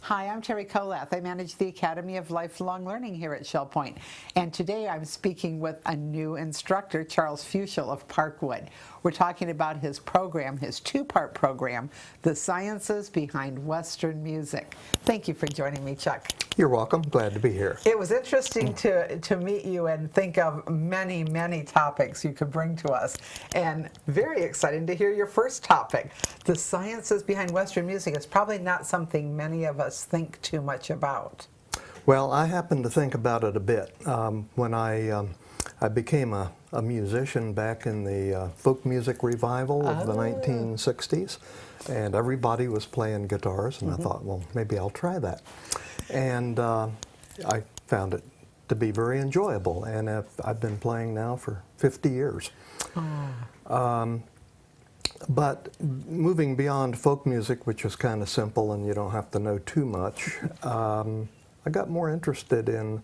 Hi, I'm Terry Kolath. I manage the Academy of Lifelong Learning here at Shell Point. And today I'm speaking with a new instructor, Charles Fuschel of Parkwood. We're talking about his program, his two-part program, The Sciences Behind Western Music. Thank you for joining me, Chuck. You're welcome. Glad to be here. It was interesting to meet you and think of many, many topics you could bring to us. And very exciting to hear your first topic. The sciences behind Western music is probably not something many of us think too much about. Well, I happen to think about it a bit. When I became a musician back in the folk music revival of the 1960s, and everybody was playing guitars, and I thought, well, maybe I'll try that. And I found it to be very enjoyable, and I've been playing now for 50 years. But moving beyond folk music, which is kind of simple and you don't have to know too much, I got more interested in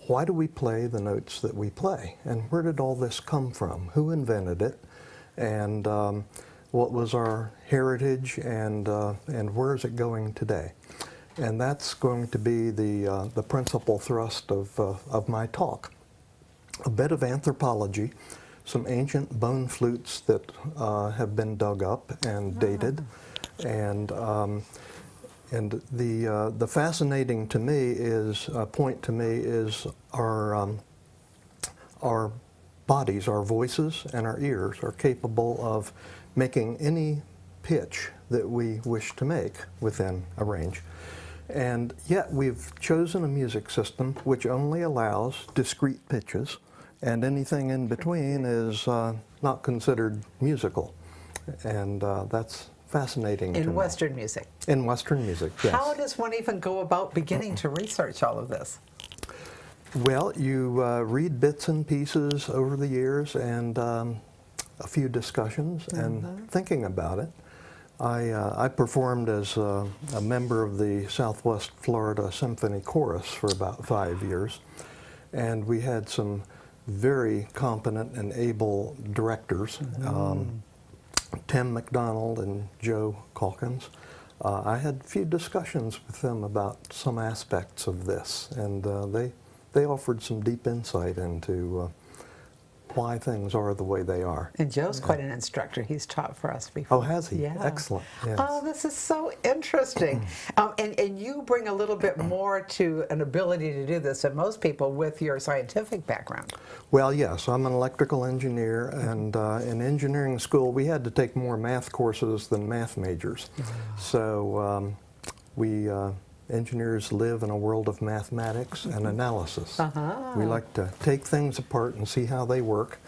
why do we play the notes that we play, and where did all this come from? Who invented it, and what was our heritage, and where is it going today? And that's going to be the principal thrust of my talk. A bit of anthropology, some ancient bone flutes that have been dug up and dated, and the fascinating to me is point to me is our bodies, our voices, and our ears are capable of making any pitch that we wish to make within a range. And yet we've chosen a music system which only allows discrete pitches, and anything in between is not considered musical. And that's fascinating to me. In Western music? In Western music, yes. How does one even go about beginning to research all of this? Well, you read bits and pieces over the years, and a few discussions, and thinking about it. I performed as a member of the Southwest Florida Symphony Chorus for about 5 years, and we had some very competent and able directors, Tim McDonald and Joe Calkins. I had a few discussions with them about some aspects of this, and they offered some deep insight into why things are the way they are. And Joe's quite an instructor. He's taught for us before. Oh, has he? Yeah. Excellent. Yes. Oh, this is so interesting. And you bring a little bit more to an ability to do this than most people with your scientific background. Well, yes, I'm an electrical engineer, and in engineering school we had to take more math courses than math majors. So engineers live in a world of mathematics and analysis. We like to take things apart and see how they work,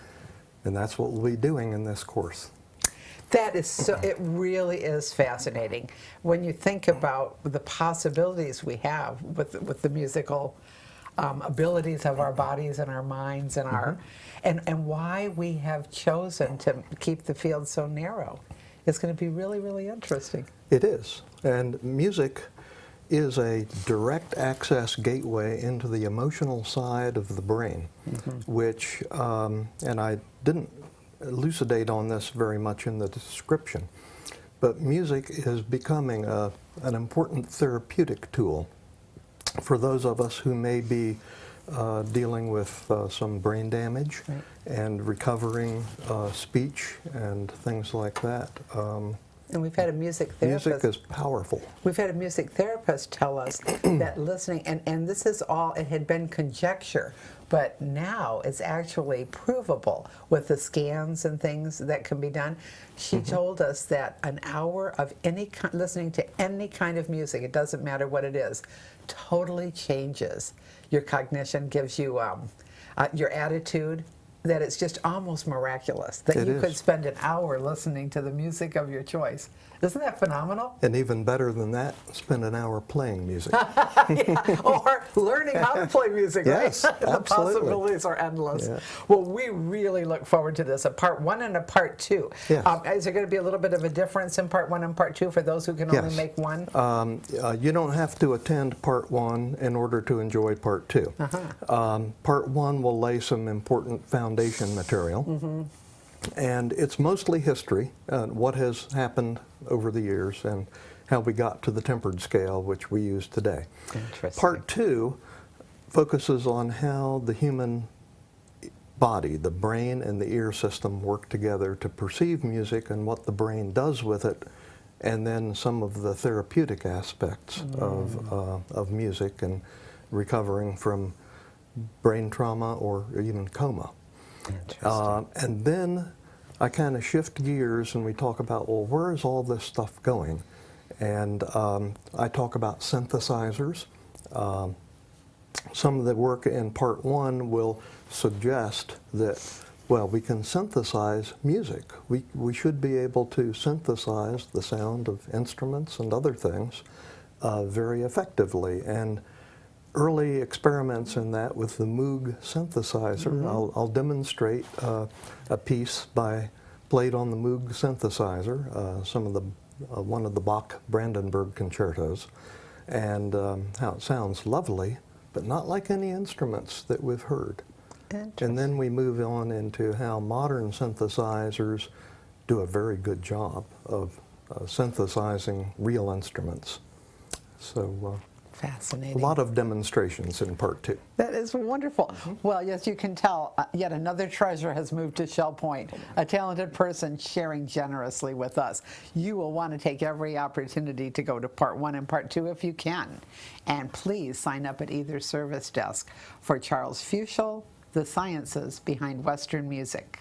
and that's what we'll be doing in this course. That is so, it really is fascinating when you think about the possibilities we have with the musical abilities of our bodies and our minds and and why we have chosen to keep the field so narrow. It's going to be really, really interesting. It is, and music is a direct access gateway into the emotional side of the brain, which, and I didn't elucidate on this very much in the description, but music is becoming an important therapeutic tool for those of us who may be dealing with some brain damage and recovering speech and things like that. And we've had a music therapist. Music is powerful. We've had a music therapist tell us that listening, and this is all, it had been conjecture, but now it's actually provable with the scans and things that can be done. She told us that an hour of listening to any kind of music, it doesn't matter what it is, totally changes your cognition, gives you your attitude, that it's just almost miraculous that you could spend an hour listening to the music of your choice. Isn't that phenomenal? And even better than that, spend an hour playing music. Or learning how to play music, yes, right? The possibilities are endless. Yeah. Well, we really look forward to this, a part one and a part two. Yes. Is there going to be a little bit of a difference in part one and part two for those who can only make one? You don't have to attend part one in order to enjoy part two. Part one will lay some important foundation material. And it's mostly history, what has happened over the years, and how we got to the tempered scale, which we use today. Interesting. Part 2 focuses on how the human body, the brain and the ear system work together to perceive music and what the brain does with it, and then some of the therapeutic aspects of music and recovering from brain trauma or even coma. And then I kind of shift gears and we talk about, well, where is all this stuff going? And I talk about synthesizers. Some of the work in part 1 will suggest that, well, we can synthesize music. We should be able to synthesize the sound of instruments and other things very effectively. And early experiments in that with the Moog synthesizer, I'll demonstrate a piece played on the Moog synthesizer, one of the Bach Brandenburg concertos, and how it sounds lovely, but not like any instruments that we've heard. And then we move on into how modern synthesizers do a very good job of synthesizing real instruments. So Fascinating. a lot of demonstrations in part 2. That is wonderful. Well, yes, you can tell yet another treasure has moved to Shell Point, a talented person sharing generously with us. You will want to take every opportunity to go to part 1 and part 2 if you can. And please sign up at either service desk for Charles Fuchsel, The Sciences Behind Western Music.